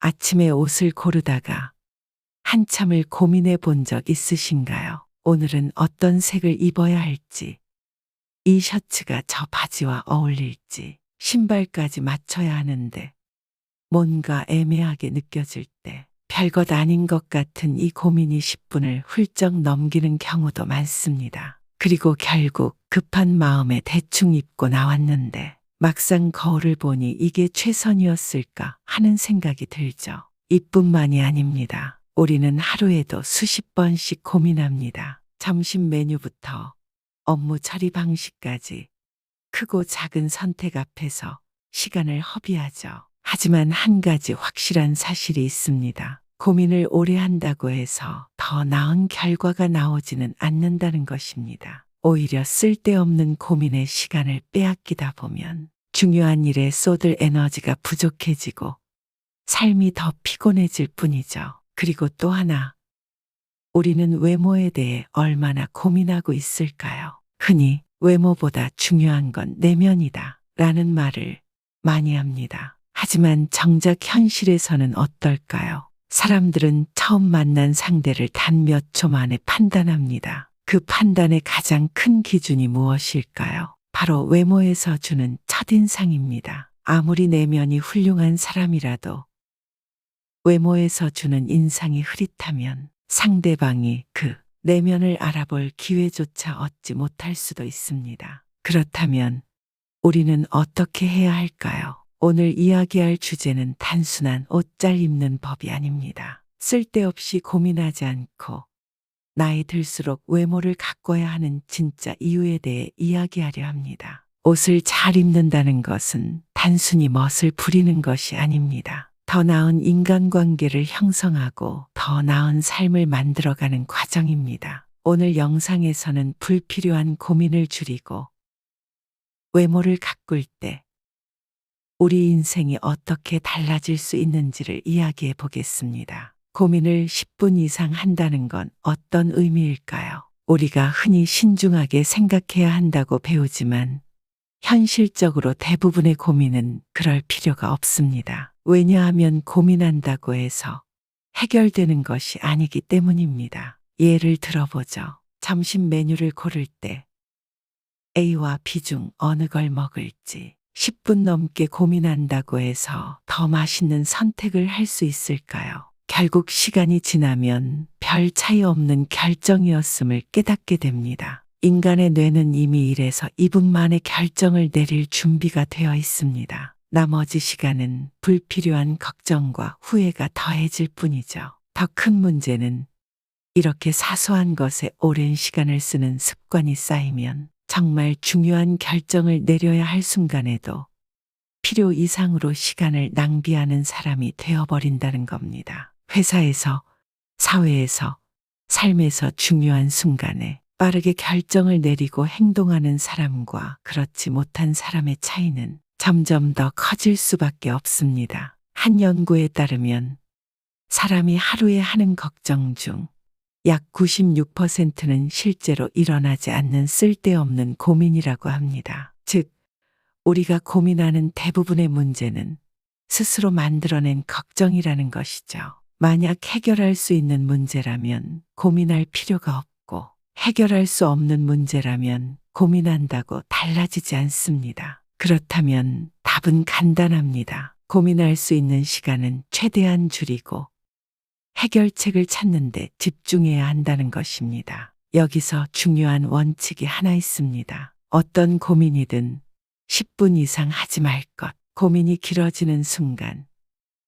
아침에 옷을 고르다가 한참을 고민해 본 적 있으신가요? 오늘은 어떤 색을 입어야 할지, 이 셔츠가 저 바지와 어울릴지, 신발까지 맞춰야 하는데 뭔가 애매하게 느껴질 때 별것 아닌 것 같은 이 고민이 10분을 훌쩍 넘기는 경우도 많습니다. 그리고 결국 급한 마음에 대충 입고 나왔는데 막상 거울을 보니 이게 최선이었을까 하는 생각이 들죠. 이뿐만이 아닙니다. 우리는 하루에도 수십 번씩 고민합니다. 점심 메뉴부터 업무 처리 방식까지 크고 작은 선택 앞에서 시간을 허비하죠. 하지만 한 가지 확실한 사실이 있습니다. 고민을 오래 한다고 해서 더 나은 결과가 나오지는 않는다는 것입니다. 오히려 쓸데없는 고민의 시간을 빼앗기다 보면 중요한 일에 쏟을 에너지가 부족해지고 삶이 더 피곤해질 뿐이죠. 그리고 또 하나, 우리는 외모에 대해 얼마나 고민하고 있을까요? 흔히 외모보다 중요한 건 내면이다 라는 말을 많이 합니다. 하지만 정작 현실에서는 어떨까요? 사람들은 처음 만난 상대를 단 몇 초 만에 판단합니다. 그 판단의 가장 큰 기준이 무엇일까요? 바로 외모에서 주는 첫인상입니다. 아무리 내면이 훌륭한 사람이라도 외모에서 주는 인상이 흐릿하면 상대방이 그 내면을 알아볼 기회조차 얻지 못할 수도 있습니다. 그렇다면 우리는 어떻게 해야 할까요? 오늘 이야기할 주제는 단순한 옷 잘 입는 법이 아닙니다. 쓸데없이 고민하지 않고 나이 들수록 외모를 가꿔야 하는 진짜 이유에 대해 이야기하려 합니다. 옷을 잘 입는다는 것은 단순히 멋을 부리는 것이 아닙니다. 더 나은 인간관계를 형성하고 더 나은 삶을 만들어가는 과정입니다. 오늘 영상에서는 불필요한 고민을 줄이고 외모를 가꿀 때 우리 인생이 어떻게 달라질 수 있는지를 이야기해 보겠습니다. 고민을 10분 이상 한다는 건 어떤 의미일까요? 우리가 흔히 신중하게 생각해야 한다고 배우지만 현실적으로 대부분의 고민은 그럴 필요가 없습니다. 왜냐하면 고민한다고 해서 해결되는 것이 아니기 때문입니다. 예를 들어보죠. 점심 메뉴를 고를 때 A와 B 중 어느 걸 먹을지 10분 넘게 고민한다고 해서 더 맛있는 선택을 할 수 있을까요? 결국 시간이 지나면 별 차이 없는 결정이었음을 깨닫게 됩니다. 인간의 뇌는 이미 1에서 2분 만에 결정을 내릴 준비가 되어 있습니다. 나머지 시간은 불필요한 걱정과 후회가 더해질 뿐이죠. 더 큰 문제는 이렇게 사소한 것에 오랜 시간을 쓰는 습관이 쌓이면 정말 중요한 결정을 내려야 할 순간에도 필요 이상으로 시간을 낭비하는 사람이 되어버린다는 겁니다. 회사에서, 사회에서, 삶에서 중요한 순간에 빠르게 결정을 내리고 행동하는 사람과 그렇지 못한 사람의 차이는 점점 더 커질 수밖에 없습니다. 한 연구에 따르면 사람이 하루에 하는 걱정 중 약 96%는 실제로 일어나지 않는 쓸데없는 고민이라고 합니다. 즉, 우리가 고민하는 대부분의 문제는 스스로 만들어낸 걱정이라는 것이죠. 만약 해결할 수 있는 문제라면 고민할 필요가 없고 해결할 수 없는 문제라면 고민한다고 달라지지 않습니다. 그렇다면 답은 간단합니다. 고민할 수 있는 시간은 최대한 줄이고 해결책을 찾는 데 집중해야 한다는 것입니다. 여기서 중요한 원칙이 하나 있습니다. 어떤 고민이든 10분 이상 하지 말 것. 고민이 길어지는 순간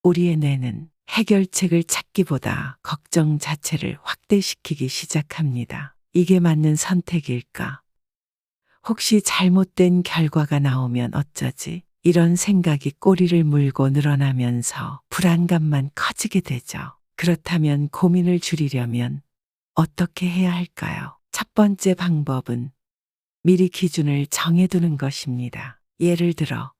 우리의 뇌는 해결책을 찾기보다 걱정 자체를 확대시키기 시작합니다. 이게 맞는 선택일까? 혹시 잘못된 결과가 나오면 어쩌지? 이런 생각이 꼬리를 물고 늘어나면서 불안감만 커지게 되죠. 그렇다면 고민을 줄이려면 어떻게 해야 할까요? 첫 번째 방법은 미리 기준을 정해두는 것입니다. 예를 들어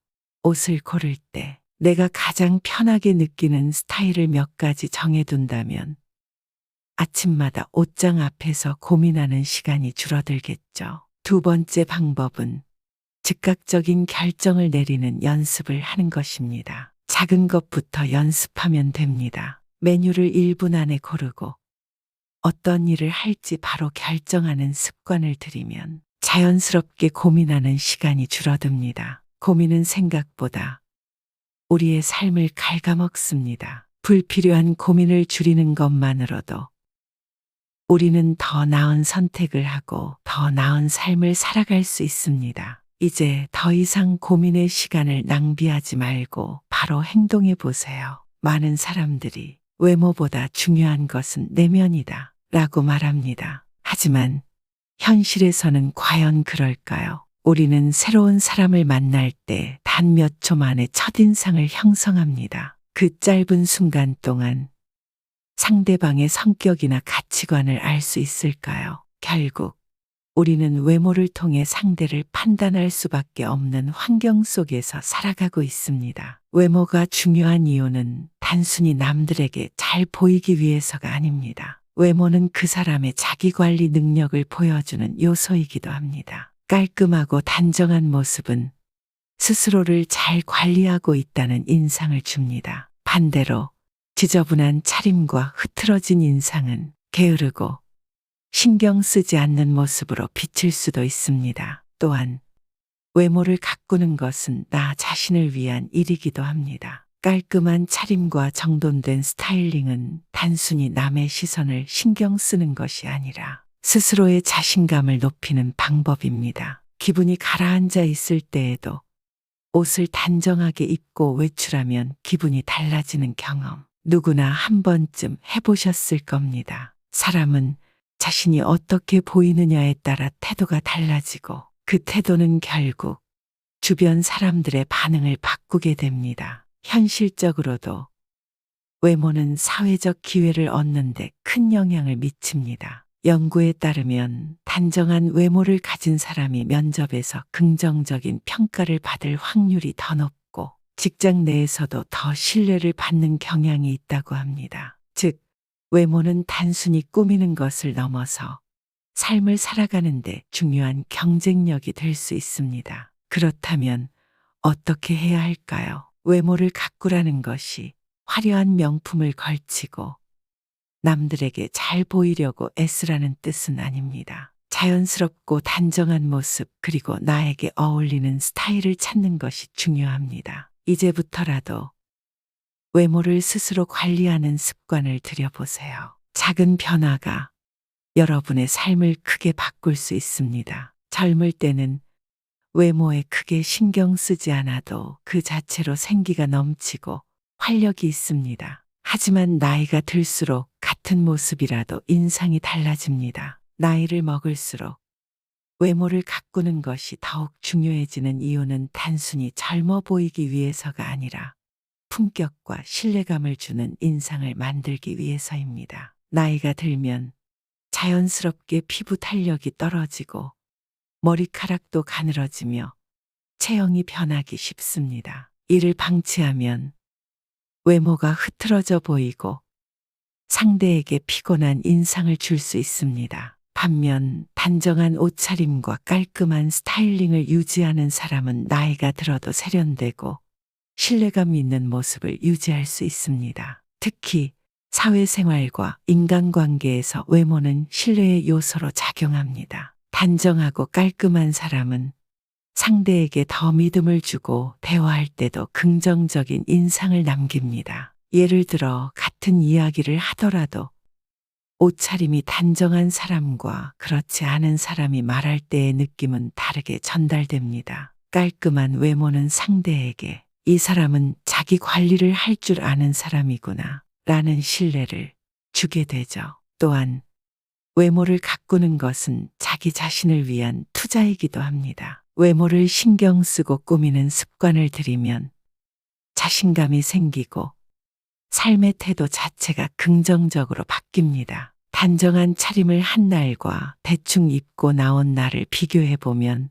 옷을 고를 때 내가 가장 편하게 느끼는 스타일을 몇 가지 정해둔다면 아침마다 옷장 앞에서 고민하는 시간이 줄어들겠죠. 두 번째 방법은 즉각적인 결정을 내리는 연습을 하는 것입니다. 작은 것부터 연습하면 됩니다. 메뉴를 1분 안에 고르고 어떤 일을 할지 바로 결정하는 습관을 들이면 자연스럽게 고민하는 시간이 줄어듭니다. 고민은 생각보다 우리의 삶을 갉아먹습니다. 불필요한 고민을 줄이는 것만으로도 우리는 더 나은 선택을 하고 더 나은 삶을 살아갈 수 있습니다. 이제 더 이상 고민의 시간을 낭비하지 말고 바로 행동해 보세요. 많은 사람들이 외모보다 중요한 것은 내면이다 라고 말합니다. 하지만 현실에서는 과연 그럴까요? 우리는 새로운 사람을 만날 때 단 몇 초 만에 첫인상을 형성합니다. 그 짧은 순간 동안 상대방의 성격이나 가치관을 알 수 있을까요? 결국 우리는 외모를 통해 상대를 판단할 수밖에 없는 환경 속에서 살아가고 있습니다. 외모가 중요한 이유는 단순히 남들에게 잘 보이기 위해서가 아닙니다. 외모는 그 사람의 자기관리 능력을 보여주는 요소이기도 합니다. 깔끔하고 단정한 모습은 스스로를 잘 관리하고 있다는 인상을 줍니다. 반대로 지저분한 차림과 흐트러진 인상은 게으르고 신경 쓰지 않는 모습으로 비칠 수도 있습니다. 또한 외모를 가꾸는 것은 나 자신을 위한 일이기도 합니다. 깔끔한 차림과 정돈된 스타일링은 단순히 남의 시선을 신경 쓰는 것이 아니라 스스로의 자신감을 높이는 방법입니다. 기분이 가라앉아 있을 때에도 옷을 단정하게 입고 외출하면 기분이 달라지는 경험, 누구나 한 번쯤 해보셨을 겁니다. 사람은 자신이 어떻게 보이느냐에 따라 태도가 달라지고 그 태도는 결국 주변 사람들의 반응을 바꾸게 됩니다. 현실적으로도 외모는 사회적 기회를 얻는 데 큰 영향을 미칩니다. 연구에 따르면 단정한 외모를 가진 사람이 면접에서 긍정적인 평가를 받을 확률이 더 높고 직장 내에서도 더 신뢰를 받는 경향이 있다고 합니다. 즉, 외모는 단순히 꾸미는 것을 넘어서 삶을 살아가는 데 중요한 경쟁력이 될 수 있습니다. 그렇다면 어떻게 해야 할까요? 외모를 가꾸라는 것이 화려한 명품을 걸치고 남들에게 잘 보이려고 애쓰라는 뜻은 아닙니다. 자연스럽고 단정한 모습 그리고 나에게 어울리는 스타일을 찾는 것이 중요합니다. 이제부터라도 외모를 스스로 관리하는 습관을 들여보세요. 작은 변화가 여러분의 삶을 크게 바꿀 수 있습니다. 젊을 때는 외모에 크게 신경 쓰지 않아도 그 자체로 생기가 넘치고 활력이 있습니다. 하지만 나이가 들수록 같은 모습이라도 인상이 달라집니다. 나이를 먹을수록 외모를 가꾸는 것이 더욱 중요해지는 이유는 단순히 젊어 보이기 위해서가 아니라 품격과 신뢰감을 주는 인상을 만들기 위해서입니다. 나이가 들면 자연스럽게 피부 탄력이 떨어지고 머리카락도 가늘어지며 체형이 변하기 쉽습니다. 이를 방치하면 외모가 흐트러져 보이고 상대에게 피곤한 인상을 줄 수 있습니다. 반면 단정한 옷차림과 깔끔한 스타일링을 유지하는 사람은 나이가 들어도 세련되고 신뢰감 있는 모습을 유지할 수 있습니다. 특히 사회생활과 인간관계에서 외모는 신뢰의 요소로 작용합니다. 단정하고 깔끔한 사람은 상대에게 더 믿음을 주고 대화할 때도 긍정적인 인상을 남깁니다. 예를 들어 같은 이야기를 하더라도 옷차림이 단정한 사람과 그렇지 않은 사람이 말할 때의 느낌은 다르게 전달됩니다. 깔끔한 외모는 상대에게 이 사람은 자기 관리를 할 줄 아는 사람이구나 라는 신뢰를 주게 되죠. 또한 외모를 가꾸는 것은 자기 자신을 위한 투자이기도 합니다. 외모를 신경 쓰고 꾸미는 습관을 들이면 자신감이 생기고 삶의 태도 자체가 긍정적으로 바뀝니다. 단정한 차림을 한 날과 대충 입고 나온 날을 비교해 보면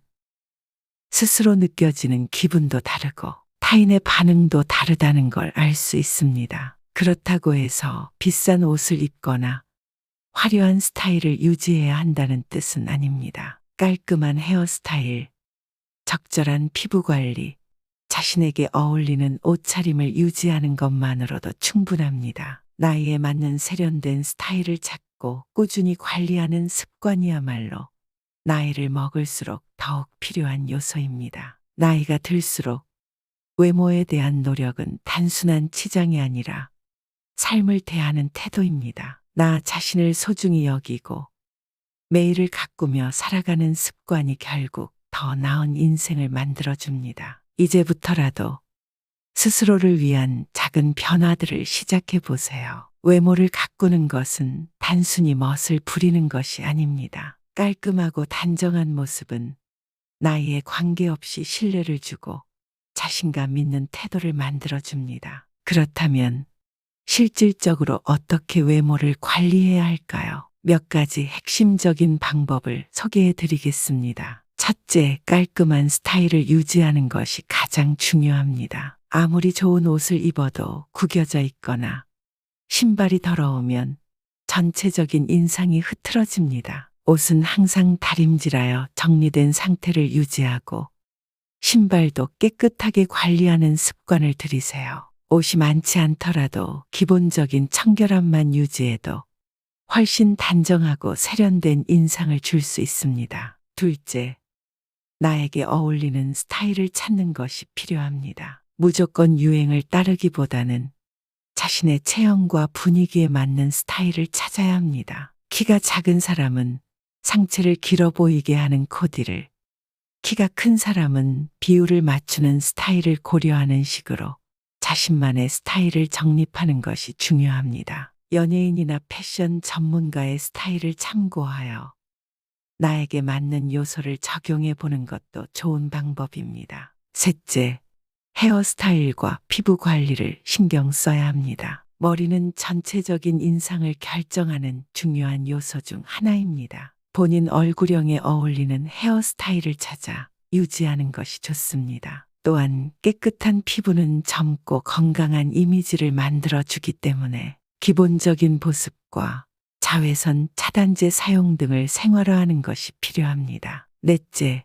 스스로 느껴지는 기분도 다르고 타인의 반응도 다르다는 걸 알 수 있습니다. 그렇다고 해서 비싼 옷을 입거나 화려한 스타일을 유지해야 한다는 뜻은 아닙니다. 깔끔한 헤어스타일, 적절한 피부 관리, 자신에게 어울리는 옷차림을 유지하는 것만으로도 충분합니다. 나이에 맞는 세련된 스타일을 찾고 꾸준히 관리하는 습관이야말로 나이를 먹을수록 더욱 필요한 요소입니다. 나이가 들수록 외모에 대한 노력은 단순한 치장이 아니라 삶을 대하는 태도입니다. 나 자신을 소중히 여기고 매일을 가꾸며 살아가는 습관이 결국 더 나은 인생을 만들어줍니다. 이제부터라도 스스로를 위한 작은 변화들을 시작해 보세요. 외모를 가꾸는 것은 단순히 멋을 부리는 것이 아닙니다. 깔끔하고 단정한 모습은 나이에 관계없이 신뢰를 주고 자신감 있는 태도를 만들어줍니다. 그렇다면 실질적으로 어떻게 외모를 관리해야 할까요? 몇 가지 핵심적인 방법을 소개해 드리겠습니다. 첫째, 깔끔한 스타일을 유지하는 것이 가장 중요합니다. 아무리 좋은 옷을 입어도 구겨져 있거나 신발이 더러우면 전체적인 인상이 흐트러집니다. 옷은 항상 다림질하여 정리된 상태를 유지하고 신발도 깨끗하게 관리하는 습관을 들이세요. 옷이 많지 않더라도 기본적인 청결함만 유지해도 훨씬 단정하고 세련된 인상을 줄 수 있습니다. 둘째, 나에게 어울리는 스타일을 찾는 것이 필요합니다. 무조건 유행을 따르기보다는 자신의 체형과 분위기에 맞는 스타일을 찾아야 합니다. 키가 작은 사람은 상체를 길어 보이게 하는 코디를, 키가 큰 사람은 비율을 맞추는 스타일을 고려하는 식으로 자신만의 스타일을 정립하는 것이 중요합니다. 연예인이나 패션 전문가의 스타일을 참고하여 나에게 맞는 요소를 적용해 보는 것도 좋은 방법입니다. 셋째, 헤어스타일과 피부 관리를 신경 써야 합니다. 머리는 전체적인 인상을 결정하는 중요한 요소 중 하나입니다. 본인 얼굴형에 어울리는 헤어스타일을 찾아 유지하는 것이 좋습니다. 또한 깨끗한 피부는 젊고 건강한 이미지를 만들어주기 때문에 기본적인 보습과 자외선 차단제 사용 등을 생활화하는 것이 필요합니다. 넷째,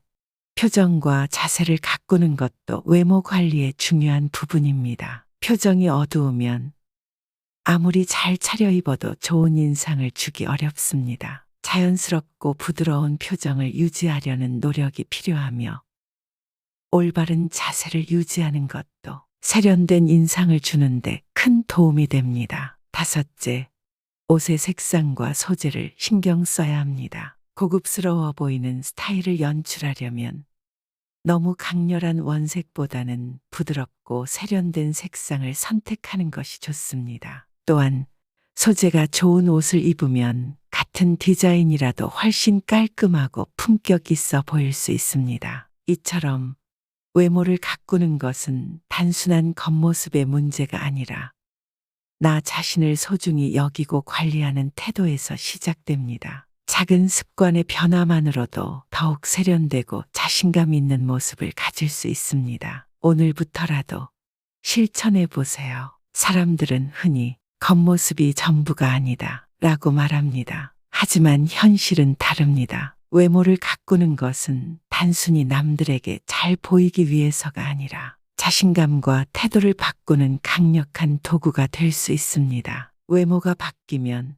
표정과 자세를 가꾸는 것도 외모 관리의 중요한 부분입니다. 표정이 어두우면 아무리 잘 차려입어도 좋은 인상을 주기 어렵습니다. 자연스럽고 부드러운 표정을 유지하려는 노력이 필요하며 올바른 자세를 유지하는 것도 세련된 인상을 주는데 큰 도움이 됩니다. 다섯째, 옷의 색상과 소재를 신경 써야 합니다. 고급스러워 보이는 스타일을 연출하려면 너무 강렬한 원색보다는 부드럽고 세련된 색상을 선택하는 것이 좋습니다. 또한 소재가 좋은 옷을 입으면 같은 디자인이라도 훨씬 깔끔하고 품격 있어 보일 수 있습니다. 이처럼 외모를 가꾸는 것은 단순한 겉모습의 문제가 아니라 나 자신을 소중히 여기고 관리하는 태도에서 시작됩니다. 작은 습관의 변화만으로도 더욱 세련되고 자신감 있는 모습을 가질 수 있습니다. 오늘부터라도 실천해 보세요. 사람들은 흔히 겉모습이 전부가 아니다 라고 말합니다. 하지만 현실은 다릅니다. 외모를 가꾸는 것은 단순히 남들에게 잘 보이기 위해서가 아니라 자신감과 태도를 바꾸는 강력한 도구가 될 수 있습니다. 외모가 바뀌면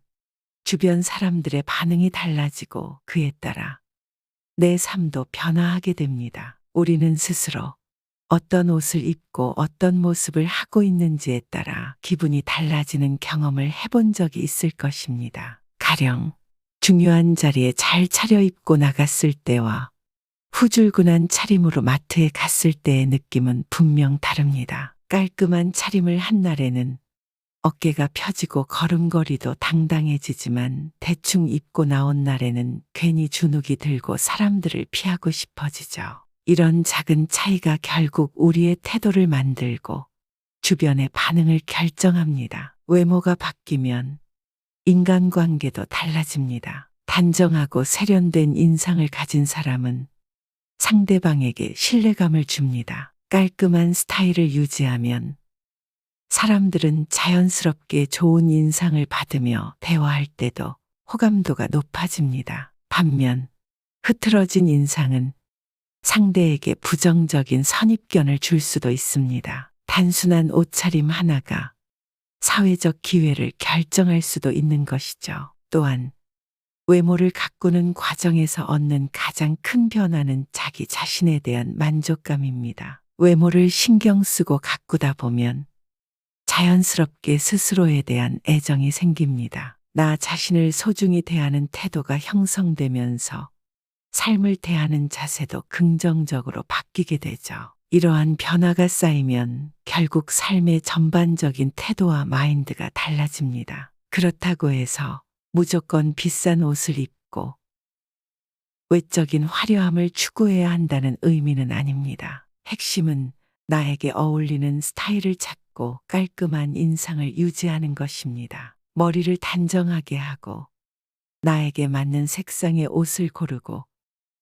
주변 사람들의 반응이 달라지고 그에 따라 내 삶도 변화하게 됩니다. 우리는 스스로 어떤 옷을 입고 어떤 모습을 하고 있는지에 따라 기분이 달라지는 경험을 해본 적이 있을 것입니다. 가령 중요한 자리에 잘 차려입고 나갔을 때와 후줄근한 차림으로 마트에 갔을 때의 느낌은 분명 다릅니다. 깔끔한 차림을 한 날에는 어깨가 펴지고 걸음걸이도 당당해지지만 대충 입고 나온 날에는 괜히 주눅이 들고 사람들을 피하고 싶어지죠. 이런 작은 차이가 결국 우리의 태도를 만들고 주변의 반응을 결정합니다. 외모가 바뀌면 인간관계도 달라집니다. 단정하고 세련된 인상을 가진 사람은 상대방에게 신뢰감을 줍니다. 깔끔한 스타일을 유지하면 사람들은 자연스럽게 좋은 인상을 받으며 대화할 때도 호감도가 높아집니다. 반면 흐트러진 인상은 상대에게 부정적인 선입견을 줄 수도 있습니다. 단순한 옷차림 하나가 사회적 기회를 결정할 수도 있는 것이죠. 또한 외모를 가꾸는 과정에서 얻는 가장 큰 변화는 자기 자신에 대한 만족감입니다. 외모를 신경 쓰고 가꾸다 보면 자연스럽게 스스로에 대한 애정이 생깁니다. 나 자신을 소중히 대하는 태도가 형성되면서 삶을 대하는 자세도 긍정적으로 바뀌게 되죠. 이러한 변화가 쌓이면 결국 삶의 전반적인 태도와 마인드가 달라집니다. 그렇다고 해서 무조건 비싼 옷을 입고 외적인 화려함을 추구해야 한다는 의미는 아닙니다. 핵심은 나에게 어울리는 스타일을 찾고 깔끔한 인상을 유지하는 것입니다. 머리를 단정하게 하고 나에게 맞는 색상의 옷을 고르고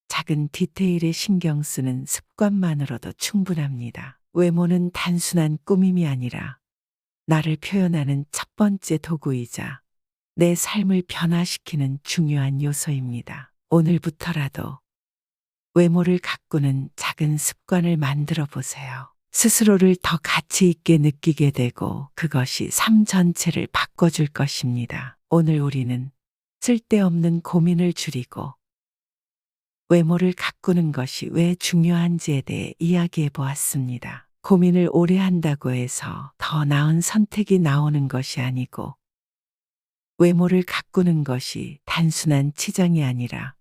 작은 디테일에 신경 쓰는 습관만으로도 충분합니다. 외모는 단순한 꾸밈이 아니라 나를 표현하는 첫 번째 도구이자 내 삶을 변화시키는 중요한 요소입니다. 오늘부터라도 외모를 가꾸는 작은 습관을 만들어 보세요. 스스로를 더 가치 있게 느끼게 되고 그것이 삶 전체를 바꿔줄 것입니다. 오늘 우리는 쓸데없는 고민을 줄이고 외모를 가꾸는 것이 왜 중요한지에 대해 이야기해 보았습니다. 고민을 오래 한다고 해서 더 나은 선택이 나오는 것이 아니고 외모를 가꾸는 것이 단순한 치장이 아니라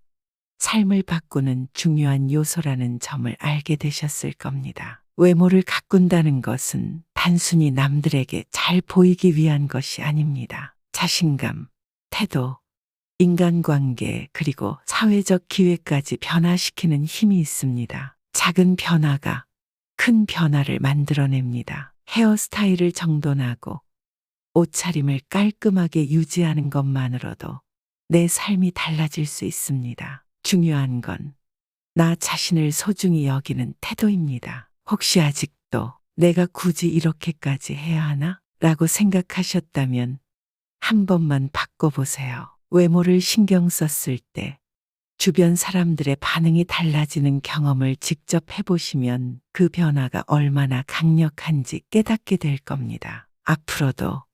삶을 바꾸는 중요한 요소라는 점을 알게 되셨을 겁니다. 외모를 가꾼다는 것은 단순히 남들에게 잘 보이기 위한 것이 아닙니다. 자신감, 태도, 인간관계 그리고 사회적 기회까지 변화시키는 힘이 있습니다. 작은 변화가 큰 변화를 만들어냅니다. 헤어스타일을 정돈하고 옷차림을 깔끔하게 유지하는 것만으로도 내 삶이 달라질 수 있습니다. 중요한 건 나 자신을 소중히 여기는 태도입니다. 혹시 아직도 내가 굳이 이렇게까지 해야 하나? 라고 생각하셨다면 한 번만 바꿔보세요. 외모를 신경 썼을 때 주변 사람들의 반응이 달라지는 경험을 직접 해보시면 그 변화가 얼마나 강력한지 깨닫게 될 겁니다. 앞으로도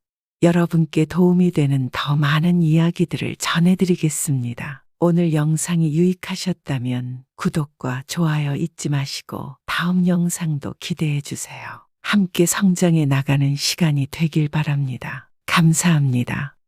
여러분께 도움이 되는 더 많은 이야기들을 전해드리겠습니다. 오늘 영상이 유익하셨다면 구독과 좋아요 잊지 마시고 다음 영상도 기대해 주세요. 함께 성장해 나가는 시간이 되길 바랍니다. 감사합니다.